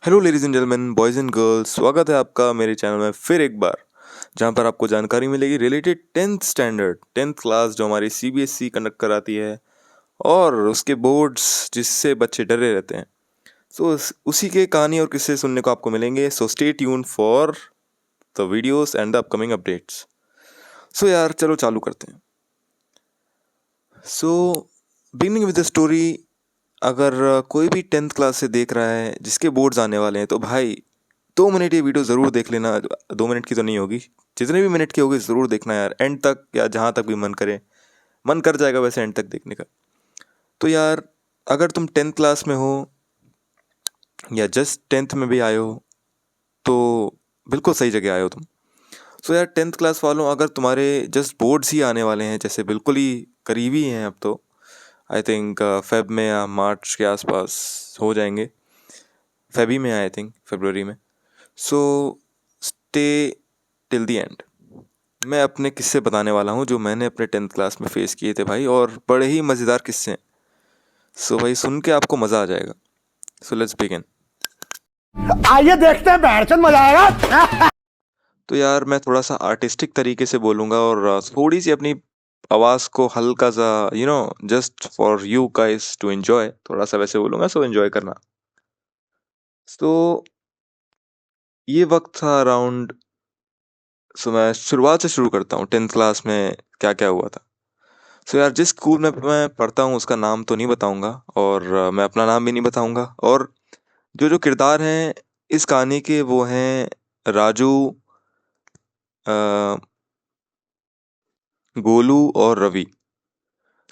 Hello ladies and gentleman, boys and girls, स्वागत है आपका मेरे चैनल में फिर एक बार, जहां पर आपको जानकारी मिलेगी रिलेटेड टेंथ क्लास जो हमारी सीबीएसई कंडक्ट कराती है और उसके बोर्ड्स जिससे बच्चे डरे रहते हैं। सो उसी के कहानी और किस्से सुनने को आपको मिलेंगे। So stay tune for the videos and the upcoming updates. So यार चलो चालू करते हैं। So beginning with the story, अगर कोई भी टेंथ क्लास से देख रहा है जिसके बोर्ड्स आने वाले हैं तो भाई 2 मिनट ये वीडियो ज़रूर देख लेना। 2 मिनट की तो नहीं होगी, जितने भी मिनट की होगी ज़रूर देखना यार, एंड तक या जहाँ तक भी मन करे। मन कर जाएगा वैसे एंड तक देखने का। तो यार अगर तुम टेंथ क्लास में हो या जस्ट टेंथ में भी आए हो तो बिल्कुल सही जगह आए हो तुम। सो यार टेंथ क्लास वालों, अगर तुम्हारे जस्ट बोर्ड्स ही आने वाले हैं, जैसे बिल्कुल ही करीबी हैं अब तो, आई थिंक फेब में या मार्च के आसपास हो जाएंगे। फेब में आई थिंक फरवरी में। So stay till the end. मैं अपने किस्से बताने वाला हूँ जो मैंने अपने टेंथ क्लास में फेस किए थे भाई, और बड़े ही मज़ेदार किस्से हैं। सो भाई सुन के आपको मज़ा आ जाएगा। So let's begin. आइए देखते हैं बैठचंद मजा आएगा। तो यार मैं थोड़ा सा आर्टिस्टिक तरीके से बोलूँगा और थोड़ी सी अपनी आवाज़ को हल्का सा just for you guys to enjoy, थोड़ा सा वैसे बोलूँगा, सो एंजॉय करना। तो ये वक्त था अराउंड, सो मैं शुरुआत से शुरू करता हूँ टेंथ क्लास में क्या क्या हुआ था। सो यार जिस स्कूल में मैं पढ़ता हूँ उसका नाम तो नहीं बताऊंगा, और मैं अपना नाम भी नहीं बताऊंगा। और जो जो किरदार हैं इस कहानी के वो हैं राजू, अ, गोलू और रवि।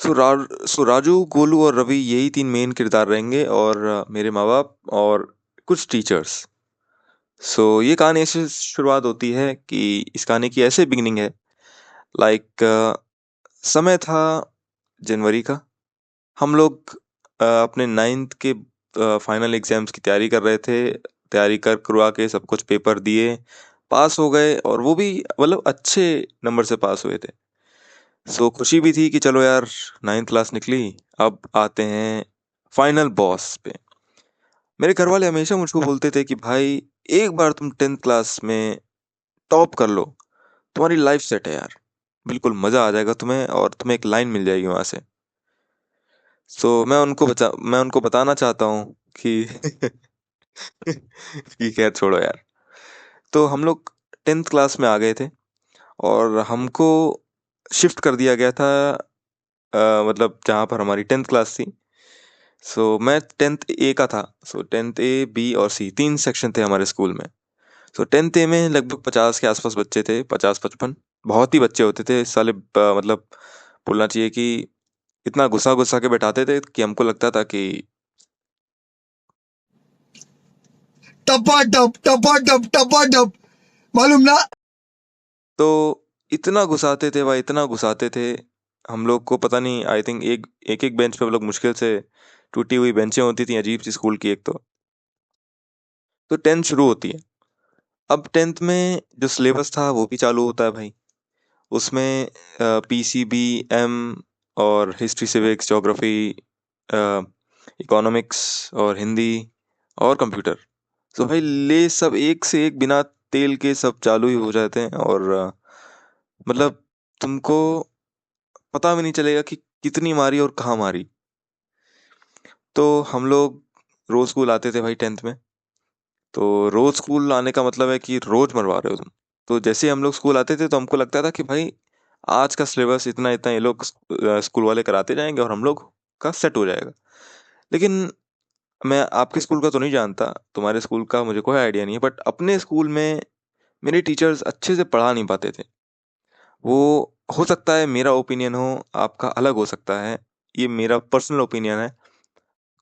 सो राजू, गोलू और रवि यही 3 मेन किरदार रहेंगे, और मेरे माँ बाप और कुछ टीचर्स। सो ये कहानी ऐसे शुरुआत होती है कि इस कहानी की ऐसे बिगनिंग है, लाइक समय था जनवरी का। हम लोग अपने 9th के फाइनल एग्जाम्स की तैयारी कर रहे थे। तैयारी कर करवा के सब कुछ पेपर दिए, पास हो गए, और वो भी मतलब अच्छे नंबर से पास हुए थे। सो खुशी भी थी कि चलो यार 9th क्लास निकली, अब आते हैं फाइनल बॉस पे। मेरे घर वाले हमेशा मुझको बोलते थे कि भाई एक बार तुम 10th क्लास में टॉप कर लो, तुम्हारी लाइफ सेट है यार, बिल्कुल मज़ा आ जाएगा तुम्हें, और तुम्हें एक लाइन मिल जाएगी वहाँ से। सो मैं उनको बताना चाहता हूँ कि कि खैर छोड़ो यार। तो हम लोग 10th क्लास में आ गए थे और हमको शिफ्ट कर दिया गया था, मतलब जहाँ पर हमारी 10th क्लास थी। सो मैं 10th ए का था। सो 10th ए, बी और सी 3 सेक्शन थे हमारे स्कूल में। सो 10th ए में लगभग 50 के आसपास बच्चे थे, 50-55। बहुत ही बच्चे होते थे इस साले, मतलब बोलना चाहिए कि इतना गुस्सा गुस्सा के बैठाते थे कि हमको लगता था कि टपा टप मालूम ना। तो इतना घुसाते थे भाई, इतना घुसाते थे। हम लोग को पता नहीं, आई थिंक एक एक एक बेंच पे हम लोग मुश्किल से, टूटी हुई बेंचें होती थी अजीब सी स्कूल की एक तो 10th शुरू होती है। अब 10th में जो सिलेबस था वो भी चालू होता है भाई। उसमें पीसीबी, एम और हिस्ट्री, सिविक्स, ज्योग्राफी, इकोनॉमिक्स और हिंदी और कंप्यूटर। तो भाई ले सब एक से एक बिना तेल के सब चालू ही हो जाते हैं, और मतलब तुमको पता भी नहीं चलेगा कि कितनी मारी और कहाँ मारी। तो हम लोग रोज स्कूल आते थे भाई 10th में। तो रोज स्कूल आने का मतलब है कि रोज मरवा रहे हो तुम। तो जैसे ही हम लोग स्कूल आते थे तो हमको लगता था कि भाई आज का सिलेबस इतना इतना ये लोग स्कूल वाले कराते जाएंगे और हम लोग का सेट हो जाएगा। लेकिन मैं आपके स्कूल का तो नहीं जानता, तुम्हारे स्कूल का मुझे कोई आइडिया नहीं है, बट अपने स्कूल में मेरे टीचर्स अच्छे से पढ़ा नहीं पाते थे। वो हो सकता है मेरा ओपिनियन हो, आपका अलग हो सकता है, ये मेरा पर्सनल ओपिनियन है।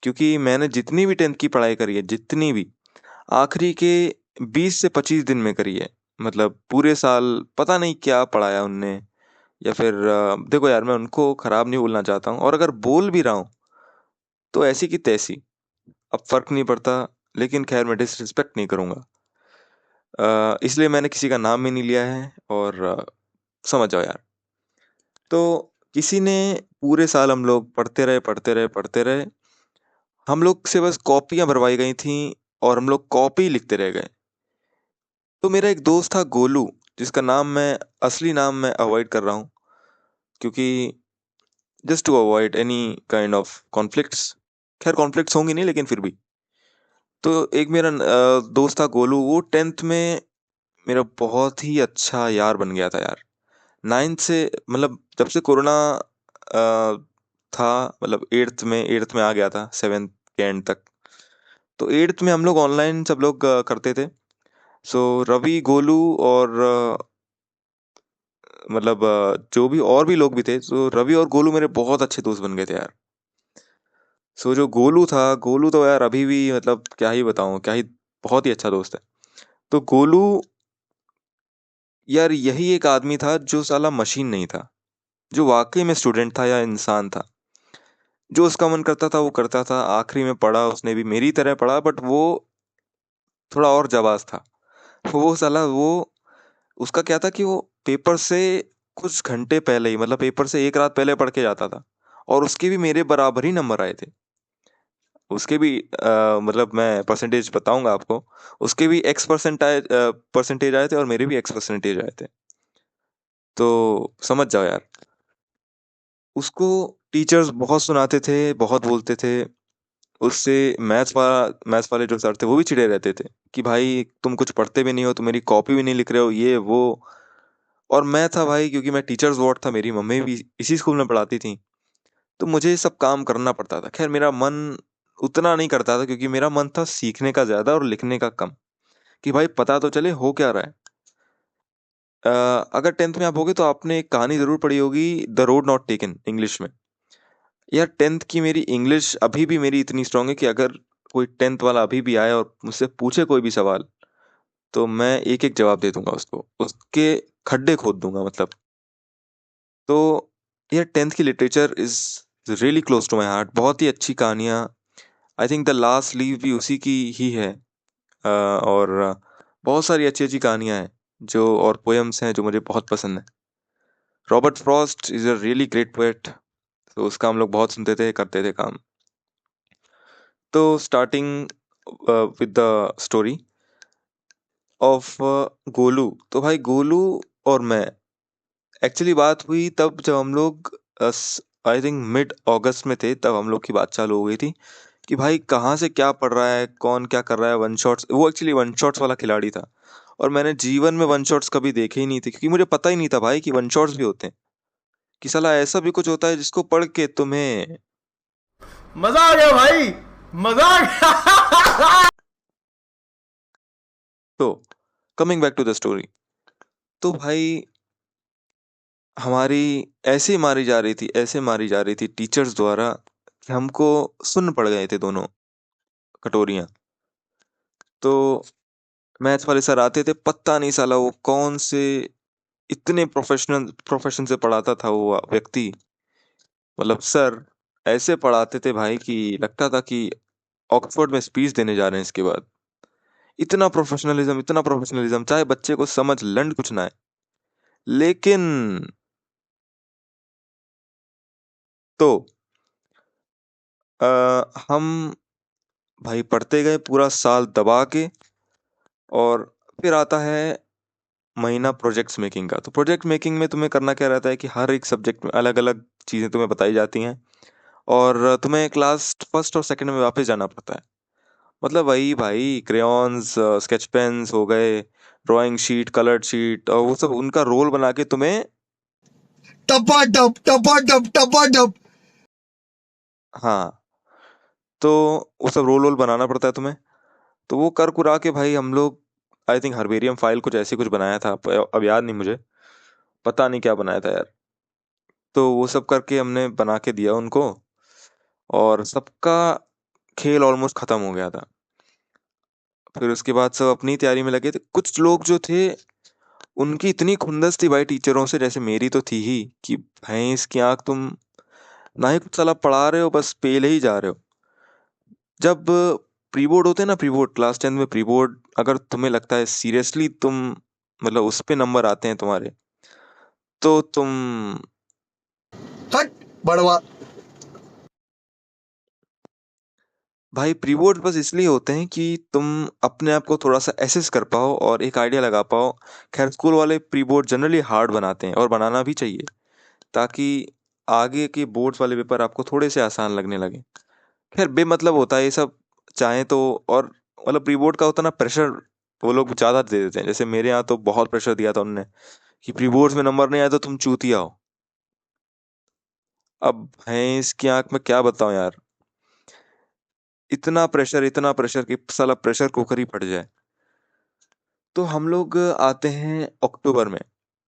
क्योंकि मैंने जितनी भी 10th की पढ़ाई करी है, जितनी भी, आखिरी के 20 से 25 दिन में करी है। मतलब पूरे साल पता नहीं क्या पढ़ाया उनने, या फिर देखो यार मैं उनको खराब नहीं बोलना चाहता हूँ, और अगर बोल भी रहा हूँ तो ऐसी की तैसी, अब फर्क नहीं पड़ता। लेकिन खैर मैं डिसरिस्पेक्ट नहीं करूँगा, इसलिए मैंने किसी का नाम भी नहीं लिया है, और समझ जाओ यार। तो किसी ने पूरे साल हम लोग पढ़ते रहे, पढ़ते रहे, पढ़ते रहे। हम लोग से बस कॉपियाँ भरवाई गई थी और हम लोग कॉपी लिखते रह गए। तो मेरा एक दोस्त था गोलू, जिसका नाम मैं असली नाम मैं अवॉइड कर रहा हूँ, क्योंकि just to avoid any kind of conflicts. खैर कॉन्फ्लिक्ट्स होंगी नहीं, लेकिन फिर भी। तो एक मेरा दोस्त था गोलू, वो टेंथ में मेरा बहुत ही अच्छा यार बन गया था यार। नाइन्थ से, मतलब जब से कोरोना था, मतलब एट्थ में आ गया था, सेवेंथ के एंड तक। तो एट्थ में हम लोग ऑनलाइन सब लोग करते थे। सो रवि, गोलू और मतलब जो भी और भी लोग भी थे, तो रवि और गोलू मेरे बहुत अच्छे दोस्त बन गए थे यार। सो जो गोलू था, गोलू तो यार अभी भी, मतलब क्या ही बताऊं, क्या ही, बहुत ही अच्छा दोस्त है। तो गोलू यार यही एक आदमी था जो साला मशीन नहीं था, जो वाकई में स्टूडेंट था या इंसान था। जो उसका मन करता था वो करता था। आखिरी में पढ़ा उसने भी मेरी तरह पढ़ा, बट वो थोड़ा और जाबाज था। वो साला वो उसका क्या था कि वो पेपर से कुछ घंटे पहले ही, मतलब पेपर से एक रात पहले पढ़ के जाता था। और उसके भी मेरे बराबर ही नंबर आए थे। उसके भी मतलब मैं परसेंटेज बताऊंगा आपको। उसके भी परसेंटेज आए थे और मेरे भी एक्स परसेंटेज आए थे। तो समझ जाओ यार। उसको टीचर्स बहुत सुनाते थे, बहुत बोलते थे। उससे मैथ्स वाले जो सर थे वो भी चिढ़े रहते थे कि भाई तुम कुछ पढ़ते भी नहीं हो, तुम मेरी कॉपी भी नहीं लिख रहे हो, ये वो। और मैं था भाई, क्योंकि मैं टीचर्स वार्ड था, मेरी मम्मी भी इसी स्कूल में पढ़ाती थी, तो मुझे ये सब काम करना पड़ता था। खैर मेरा मन उतना नहीं करता था, क्योंकि मेरा मन था सीखने का ज्यादा और लिखने का कम, कि भाई पता तो चले हो क्या रहा है। अगर टेंथ में आप होगे तो आपने एक कहानी जरूर पढ़ी होगी, the road not taken, English में। यार टेंथ की मेरी इंग्लिश अभी भी मेरी इतनी स्ट्रांग है कि अगर कोई टेंथ वाला अभी भी आए और मुझसे पूछे कोई भी सवाल, तो मैं एक एक जवाब दे दूंगा उसको, उसके खड्डे खोद दूंगा मतलब। तो यार टेंथ की literature is really close to my heart. बहुत ही अच्छी कहानियाँ। I think the last leaf भी उसी की ही है। और बहुत सारी अच्छी अच्छी कहानियाँ हैं जो, और पोएम्स हैं जो मुझे बहुत पसंद है। Robert Frost is a really great poet. तो उसका हम लोग बहुत सुनते थे, करते थे काम। तो starting with the story of Golu. तो भाई गोलू और मैं, एक्चुअली बात हुई तब जब हम लोग आई थिंक मिड अगस्त में थे, तब हम लोग की बात चालू हो गई थी कि भाई कहाँ से क्या पढ़ रहा है, कौन क्या कर रहा है। वन शॉट्स, वो एक्चुअली वन शॉट्स वाला खिलाड़ी था, और मैंने जीवन में वन शॉट्स कभी देखे ही नहीं थे, क्योंकि मुझे पता ही नहीं था भाई कि वन शॉट्स भी होते हैं, कि साला ऐसा भी कुछ होता है जिसको पढ़ के तुम्हें। मजा आ गया भाई, मजा आ गया। तो coming back to the story. तो भाई हमारी ऐसे मारी जा रही थी, ऐसे मारी जा रही थी टीचर्स द्वारा, कि हमको सुन्न पड़ गए थे दोनों कटोरियां। तो मैथ्स वाले सर आते थे, पता नहीं साला वो कौन से इतने प्रोफेशन से पढ़ाता था वो व्यक्ति, मतलब सर। ऐसे पढ़ाते थे भाई कि लगता था कि ऑक्सफोर्ड में स्पीच देने जा रहे हैं इसके बाद। इतना प्रोफेशनलिज्म, इतना प्रोफेशनलिज्म, चाहे बच्चे को समझ लंड कुछ ना है। लेकिन तो हम भाई पढ़ते गए पूरा साल दबा के। और फिर आता है महीना प्रोजेक्ट्स मेकिंग का। तो प्रोजेक्ट मेकिंग में तुम्हें करना क्या रहता है कि हर एक सब्जेक्ट में अलग अलग चीज़ें तुम्हें बताई जाती हैं, और तुम्हें क्लास फर्स्ट और सेकंड में वापस जाना पड़ता है। मतलब वही भाई, क्रेयॉन्स, स्केच पेन्स हो गए, ड्राइंग शीट, कलर्ड शीट, और वो सब उनका रोल बना के तुम्हें। टपाटप टपाटप टपाटप। हाँ, तो वो सब रोल बनाना पड़ता है तुम्हें। तो वो कर कुरा के भाई हम लोग, आई थिंक हर्बेरियम फाइल कुछ ऐसी कुछ बनाया था, अब याद नहीं मुझे, पता नहीं क्या बनाया था यार। तो वो सब करके हमने बना के दिया उनको, और सबका खेल ऑलमोस्ट खत्म हो गया था। फिर उसके बाद सब अपनी तैयारी में लगे थे। कुछ लोग जो थे उनकी इतनी खुंदस थी भाई टीचरों से, जैसे मेरी तो थी ही, कि भैंस की आंख, तुम ना ही कुछ साला पढ़ा रहे हो, बस पेले ही जा रहे हो। जब प्री बोर्ड होते हैं ना, प्री बोर्ड क्लास 10 में, प्री बोर्ड अगर तुम्हें लगता है सीरियसली तुम, मतलब उस पे नंबर आते हैं तुम्हारे, तो तुम हट बड़वा। भाई प्री बोर्ड बस इसलिए होते हैं कि तुम अपने आप को थोड़ा सा एसेस कर पाओ और एक आइडिया लगा पाओ। खैर स्कूल वाले प्री बोर्ड जनरली हार्ड बनाते हैं और बनाना भी चाहिए, ताकि आगे के बोर्ड्स वाले पेपर आपको थोड़े से आसान लगने लगे। खैर बेमतलब होता है ये सब, चाहे तो। और मतलब प्री बोर्ड का होता ना प्रेशर, वो लोग ज़्यादा दे देते हैं। जैसे मेरे यहाँ तो बहुत प्रेशर दिया था उन्होंने कि प्री बोर्ड्स में नंबर नहीं आया तो तुम चूतिया हो। अब भैंस की आंख में क्या बताऊं यार, इतना प्रेशर कि साला प्रेशर कुकर ही फट जाए। तो हम लोग आते हैं अक्टूबर में।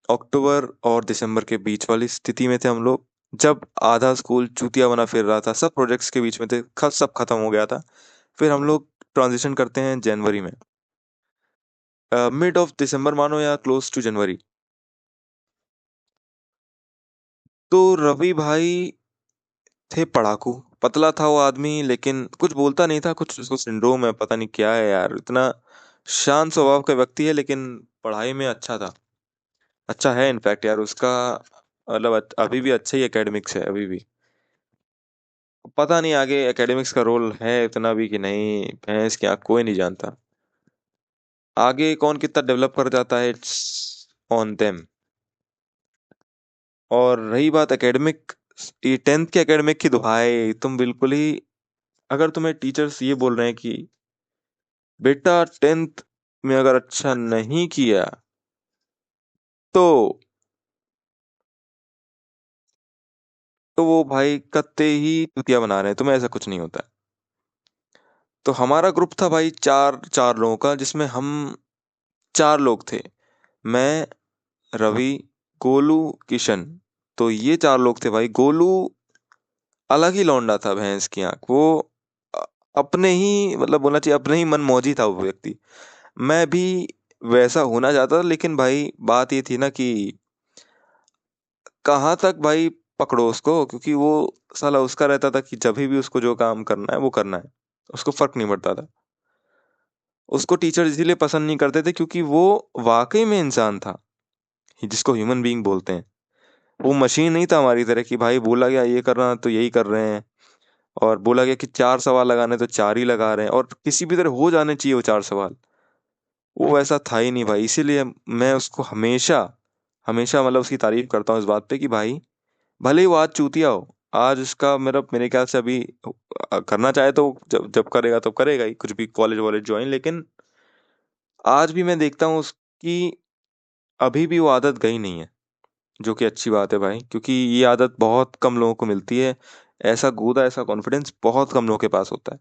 अक्टूबर और दिसंबर के बीच वाली स्थिति में थे हम लोग, जब आधा स्कूल चूतिया बना फिर रहा था, सब प्रोजेक्ट्स के बीच में थे, सब खत्म हो गया था। फिर हम लोग ट्रांजिशन करते हैं जनवरी में, मिड ऑफ दिसंबर मानो या क्लोज टू जनवरी। तो रवि भाई थे पढ़ाकू। पतला था वो आदमी, लेकिन कुछ बोलता नहीं था, कुछ उसको सिंड्रोम है, पता नहीं क्या है यार। इतना शांत स्वभाव का व्यक्ति है, लेकिन पढ़ाई में अच्छा था। अच्छा है इनफैक्ट यार उसका, मतलब अभी भी अच्छा ही एकेडमिक्स है अभी भी। पता नहीं आगे एकेडमिक्स का रोल है इतना भी कि नहीं, भैंस क्या कोई नहीं जानता। आगे कौन कितना डेवलप कर जाता है, इट्स ऑन देम। और रही बात एकेडमिक, ये टेंथ के एकेडमिक की, तो भाई तुम बिल्कुल ही, अगर तुम्हें टीचर्स ये बोल रहे हैं कि बेटा टेंथ में अगर अच्छा नहीं किया तो वो भाई कत्ते ही चुतिया बना रहे हैं तुम्हें, ऐसा कुछ नहीं होता है। तो हमारा ग्रुप था भाई चार चार लोगों का, जिसमें हम चार लोग थे। मैं, रवि, गोलू, किशन। तो ये चार लोग थे भाई। गोलू अलग ही लौंडा था, भैंस की आंख वो। अ- अपने ही मतलब बोलना चाहिए अपने ही मन मौजी था वो व्यक्ति। मैं भी वैसा होना चाहता था, लेकिन भाई बात ये थी ना कि कहाँ तक भाई पकड़ो उसको, क्योंकि वो साला उसका रहता था कि जब भी उसको जो काम करना है वो करना है, उसको फर्क नहीं पड़ता था। उसको टीचर इसीलिए पसंद नहीं करते थे क्योंकि वो वाकई में इंसान था, जिसको ह्यूमन बीइंग बोलते हैं। वो मशीन नहीं था हमारी तरह कि भाई बोला गया ये करना तो यही कर रहे हैं, और बोला गया कि चार सवाल लगाने तो चार ही लगा रहे हैं, और किसी भी तरह हो जाने चाहिए वो चार सवाल। वो ऐसा था ही नहीं भाई, इसीलिए मैं उसको हमेशा हमेशा मतलब उसकी तारीफ करता हूँ इस बात पे कि भाई भले ही वो आज चूतिया हो, आज उसका मेरा मेरे ख्याल से अभी करना चाहे तो जब जब करेगा तो करेगा ही कुछ भी, कॉलेज वॉलेज ज्वाइन। लेकिन आज भी मैं देखता हूँ उसकी अभी भी वो आदत गई नहीं है, जो कि अच्छी बात है भाई, क्योंकि ये आदत बहुत कम लोगों को मिलती है। ऐसा गूदा ऐसा कॉन्फिडेंस बहुत कम लोगों के पास होता है।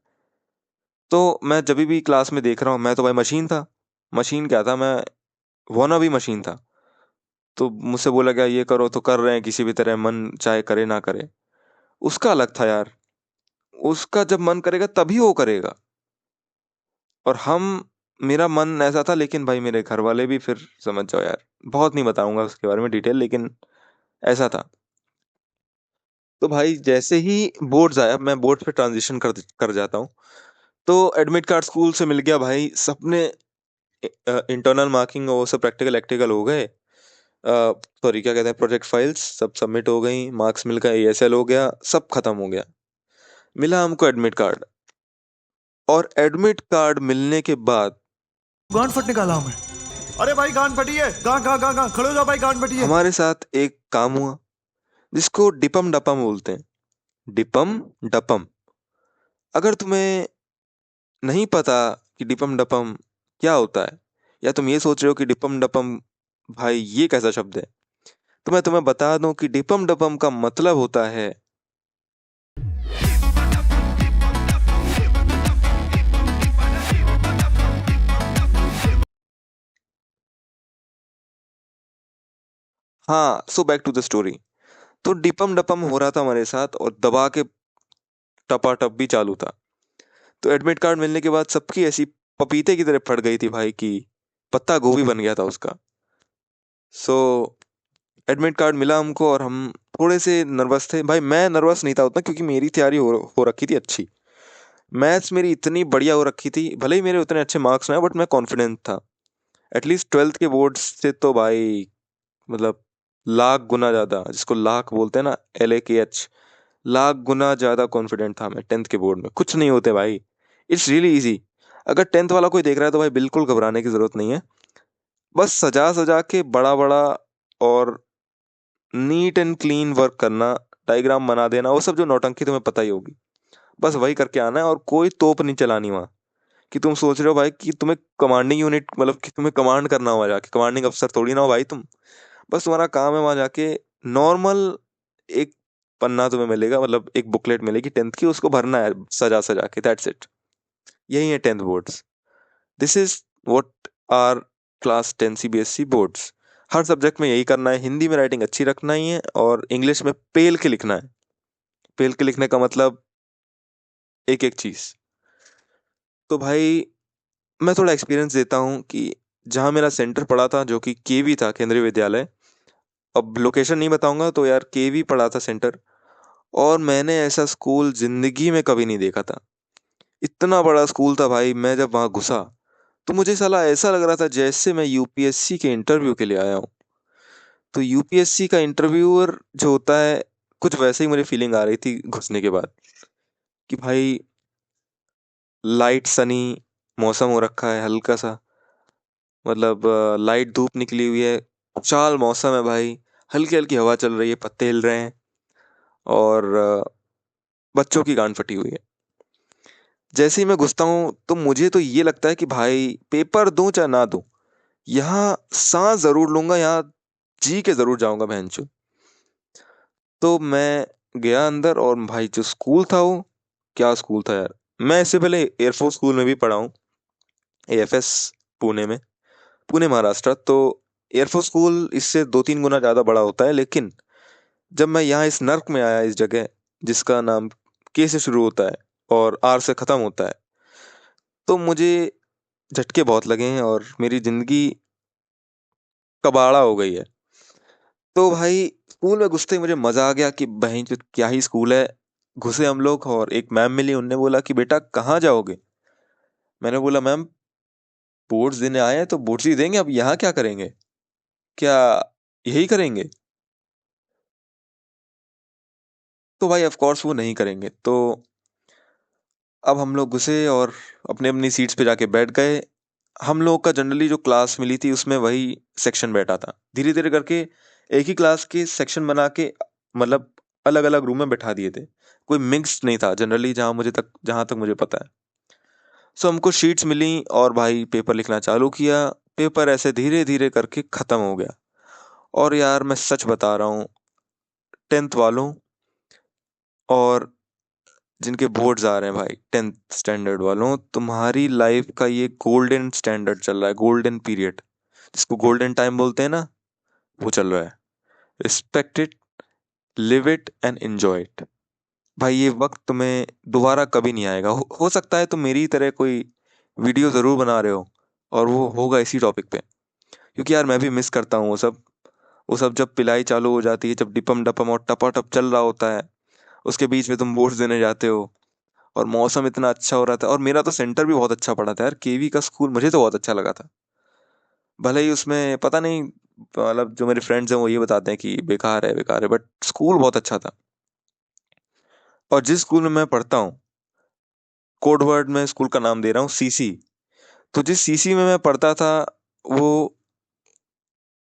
तो मैं जब भी क्लास में देख रहा हूँ, मैं तो भाई मशीन था। मशीन क्या था, मैं वोना भी मशीन था। तो मुझसे बोला गया ये करो तो कर रहे हैं किसी भी तरह, मन चाहे करे ना करे। उसका अलग था यार, उसका जब मन करेगा तभी वो करेगा। और हम, मेरा मन ऐसा था, लेकिन भाई मेरे घर वाले भी फिर समझ जाओ यार, बहुत नहीं बताऊंगा उसके बारे में डिटेल, लेकिन ऐसा था। तो भाई जैसे ही बोर्ड्स आया, मैं बोर्ड पे ट्रांजिशन कर कर जाता हूँ। तो एडमिट कार्ड स्कूल से मिल गया भाई, सबने इंटरनल मार्किंग वो सब प्रैक्टिकल एक्टिकल हो गए। सॉरी क्या कहते हैं, प्रोजेक्ट फाइल्स सब सबमिट हो गई, मार्क्स मिल गए, ESL हो गया, सब खत्म हो गया। मिला हमको एडमिट कार्ड। और एडमिट कार्ड मिलने के बाद गांड फट निकाला हमें। अरे भाई गांड फटी है, गांड गांड गांड गांड खड़े हो जाओ भाई, गांड फटी है। हमारे साथ एक काम हुआ जिसको डिपम डपम बोलते हैं। डिपम डपम। अगर तुम्हें नहीं पता कि डिपम डपम क्या होता है, या तुम ये सोच रहे हो कि डिपम डपम भाई ये कैसा शब्द है, तो मैं तुम्हें बता दूं कि डिपम डपम का मतलब होता है, हाँ so back to the story. तो डिपम डपम हो रहा था हमारे साथ, और दबा के टपाटप भी चालू था। तो एडमिट कार्ड मिलने के बाद सबकी ऐसी पपीते की तरह फट गई थी भाई की पत्ता गोभी बन गया था उसका। सो एडमिट कार्ड मिला हमको, और हम थोड़े से नर्वस थे भाई। मैं नर्वस नहीं था उतना, क्योंकि मेरी तैयारी हो रखी थी अच्छी। मैथ्स मेरी इतनी बढ़िया हो रखी थी, भले ही मेरे उतने अच्छे मार्क्स ना आए, बट मैं कॉन्फिडेंट था। एटलीस्ट ट्वेल्थ के बोर्ड से तो भाई, मतलब लाख गुना ज़्यादा, जिसको लाख बोलते हैं ना, LAKH, लाख गुना ज़्यादा कॉन्फिडेंट था मैं टेंथ के बोर्ड में। कुछ नहीं होते भाई, इट्स रियली इजी। अगर 10th वाला कोई देख रहा है तो भाई बिल्कुल घबराने की ज़रूरत नहीं है। बस सजा सजा के बड़ा बड़ा और नीट एंड क्लीन वर्क करना, डायग्राम बना देना, वो सब जो नौटंकी तुम्हें पता ही होगी, बस वही करके आना है। और कोई तोप नहीं चलानी वहाँ कि तुम सोच रहे हो भाई कि तुम्हें कमांडिंग यूनिट, मतलब कि तुम्हें कमांड करना हो जाके, कमांडिंग अफसर थोड़ी ना हो भाई तुम। बस तुम्हारा काम है वहाँ जाके नॉर्मल एक पन्ना तुम्हें मिलेगा, मतलब एक बुकलेट मिलेगी 10th की, उसको भरना है सजा सजा के, दैट्स इट। यही है 10th boards. This is what are class 10 CBSE boards. हर सब्जेक्ट में यही करना है, हिंदी में राइटिंग अच्छी रखना ही है और इंग्लिश में पेल के लिखना है। पेल के लिखने का मतलब एक एक चीज़। तो भाई मैं थोड़ा एक्सपीरियंस देता हूँ कि जहाँ मेरा सेंटर पड़ा था, जो कि केवी था, केंद्रीय विद्यालय। अब लोकेशन नहीं बताऊंगा तो यार, केवी पड़ा था सेंटर। और मैंने ऐसा स्कूल जिंदगी में कभी नहीं देखा था। इतना बड़ा स्कूल था भाई। मैं जब वहाँ घुसा तो मुझे साला ऐसा लग रहा था जैसे मैं यूपीएससी के इंटरव्यू के लिए आया हूँ। तो यूपीएससी का इंटरव्यूअर जो होता है, कुछ वैसे ही मुझे फीलिंग आ रही थी घुसने के बाद कि भाई लाइट सनी मौसम हो रखा है, हल्का सा, मतलब लाइट धूप निकली हुई है, खुशहाल मौसम है भाई। हल्की हल्की हवा चल रही है, पत्ते हिल रहे हैं और बच्चों की गांड फटी हुई है। जैसे ही मैं घुसता हूँ तो मुझे तो ये लगता है कि भाई पेपर दूं चाहे ना दूं, यहाँ सांस जरूर लूंगा, यहाँ जी के जरूर जाऊंगा बहनचोद। तो मैं गया अंदर और भाई जो स्कूल था वो, क्या स्कूल था यार। मैं इससे पहले एयरफोर्स स्कूल में भी पढ़ा हूँ, एएफएस, पुणे में, पुणे महाराष्ट्र। तो एयरफोर्स स्कूल इससे 2-3 गुना ज़्यादा बड़ा होता है। लेकिन जब मैं यहाँ इस नर्क में आया, इस जगह जिसका नाम के से शुरू होता है और आर से ख़त्म होता है, तो मुझे झटके बहुत लगे हैं और मेरी ज़िंदगी कबाड़ा हो गई है। तो भाई स्कूल में घुसते ही मुझे मज़ा आ गया कि बहन चोद क्या ही स्कूल है। घुसे हम लोग और एक मैम मिली, उनने बोला कि बेटा कहाँ जाओगे। मैंने बोला मैम बोर्ड्स देने आए हैं तो बोर्ड्स ही देंगे, अब यहाँ क्या करेंगे, क्या यही करेंगे। तो भाई ऑफ कोर्स वो नहीं करेंगे। तो अब हम लोग घुसे और अपने अपनी सीट्स पे जाके बैठ गए। हम लोग का जनरली जो क्लास मिली थी उसमें वही सेक्शन बैठा था। धीरे धीरे करके एक ही क्लास के सेक्शन बना के, मतलब अलग अलग रूम में बैठा दिए थे। कोई मिक्स नहीं था जनरली, जहाँ तक मुझे पता है। सो हमको शीट्स मिली और भाई पेपर लिखना चालू किया। पेपर ऐसे धीरे धीरे करके ख़त्म हो गया। और यार मैं सच बता रहा हूँ, 10th वालों और जिनके बोर्ड्स आ रहे हैं भाई 10th स्टैंडर्ड वालों, तुम्हारी लाइफ का ये गोल्डन स्टैंडर्ड चल रहा है, गोल्डन पीरियड, जिसको गोल्डन टाइम बोलते हैं ना, वो चल रहा है। Respect it, live it and enjoy it. भाई ये वक्त तुम्हें दोबारा कभी नहीं आएगा। हो सकता है तुम मेरी तरह कोई वीडियो ज़रूर बना रहे हो और वो होगा इसी टॉपिक पे, क्योंकि यार मैं भी मिस करता हूँ वो सब। वो सब जब पिलाई चालू हो जाती है, जब डिपम डपम और टपाटप चल रहा होता है, उसके बीच में तुम बोर्ड्स देने जाते हो और मौसम इतना अच्छा हो रहा था। और मेरा तो सेंटर भी बहुत अच्छा पड़ा था यार, केवी का स्कूल मुझे तो बहुत अच्छा लगा था। भले ही उसमें पता नहीं, मतलब जो मेरे फ्रेंड्स हैं वो ये बताते हैं कि बेकार है, बट स्कूल बहुत अच्छा था। और जिस स्कूल में मैं पढ़ता हूँ, कोड वर्ड में स्कूल का नाम दे रहा हूँ, सीसी। तो जिस सीसी में मैं पढ़ता था वो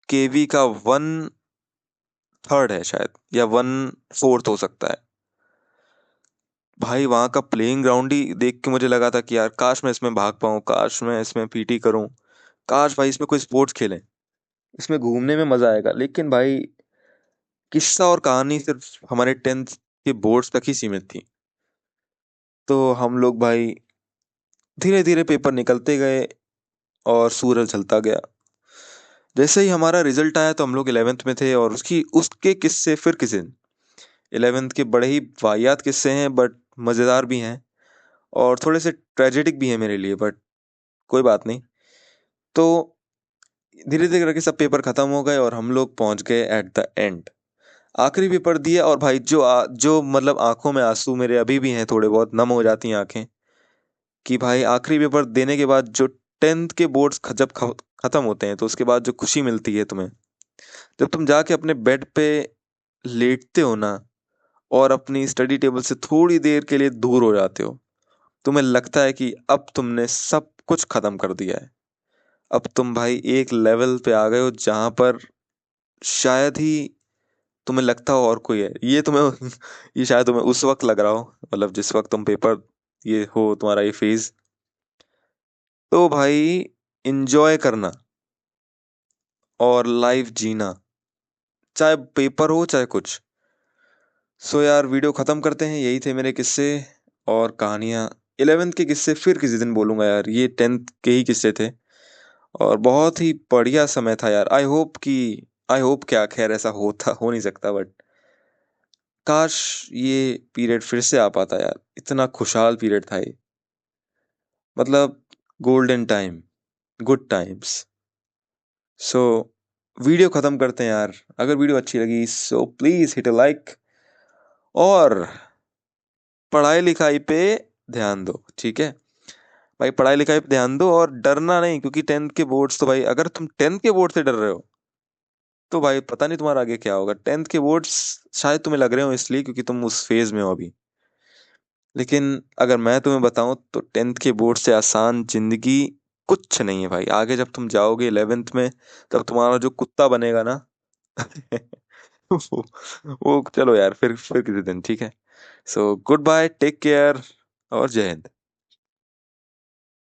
केवी का 1/3 है शायद, या 1/4 हो सकता है। भाई वहाँ का प्लेइंग ग्राउंड ही देख के मुझे लगा था कि यार काश मैं इसमें भाग पाऊँ, काश मैं इसमें पीटी करूँ, काश भाई इसमें कोई स्पोर्ट्स खेलें, इसमें घूमने में मजा आएगा। लेकिन भाई किस्सा और कहानी सिर्फ हमारे 10th के बोर्ड्स तक ही सीमित थी। तो हम लोग भाई धीरे धीरे पेपर निकलते गए और सूरज ढलता गया। जैसे ही हमारा रिजल्ट आया तो हम लोग 11th में थे और उसकी उसके किस्से फिर किसे। 11th के बड़े ही वाहियात किस्से हैं, बट मज़ेदार भी हैं और थोड़े से ट्रेजेडिक भी हैं मेरे लिए, बट कोई बात नहीं। तो धीरे धीरे करके सब पेपर खत्म हो गए और हम लोग पहुंच गए एट द एंड। आखिरी पेपर दिया और भाई जो मतलब आंखों में आंसू मेरे अभी भी हैं, थोड़े बहुत नम हो जाती हैं आंखें, कि भाई आखिरी पेपर देने के बाद जो 10th के बोर्ड्स जब खत्म होते हैं तो उसके बाद जो खुशी मिलती है तुम्हें, जब तुम जाके अपने बेड पे लेटते हो ना और अपनी स्टडी टेबल से थोड़ी देर के लिए दूर हो जाते हो, तुम्हें लगता है कि अब तुमने सब कुछ खत्म कर दिया है, अब तुम भाई एक लेवल पे आ गए हो जहां पर शायद ही तुम्हें लगता हो और कोई है, ये तुम्हें ये शायद तुम्हें उस वक्त लग रहा हो, मतलब जिस वक्त तुम पेपर ये हो तुम्हारा ये फेज, तो भाई इंजॉय करना और लाइफ जीना, चाहे पेपर हो चाहे कुछ। सो यार वीडियो खत्म करते हैं, यही थे मेरे किस्से और कहानियां। 11th के किस्से फिर किसी दिन बोलूंगा यार, ये 10th के ही किस्से थे और बहुत ही बढ़िया समय था यार। आई होप क्या, खैर ऐसा होता हो नहीं सकता, बट काश ये पीरियड फिर से आ पाता यार, इतना खुशहाल पीरियड था ये, मतलब golden time, good times. So video खत्म करते हैं यार, अगर वीडियो अच्छी लगी so please hit a like और पढ़ाई लिखाई पे ध्यान दो, ठीक है भाई, पढ़ाई लिखाई पे ध्यान दो और डरना नहीं, क्योंकि 10th के बोर्ड्स तो भाई, अगर तुम 10th के बोर्ड से डर रहे हो तो भाई पता नहीं तुम्हारा आगे क्या होगा। 10th के बोर्ड्स शायद तुम्हें लग रहे हो इसलिए क्योंकि तुम उस फेज में हो अभी, लेकिन अगर मैं तुम्हें बताऊं तो 10th के बोर्ड से आसान जिंदगी कुछ नहीं है भाई। आगे जब तुम जाओगे 11th में, तब तुम्हारा जो कुत्ता बनेगा ना वो, वो चलो यार, फिर किसी दिन, ठीक है। So goodbye, take care और जय हिंद।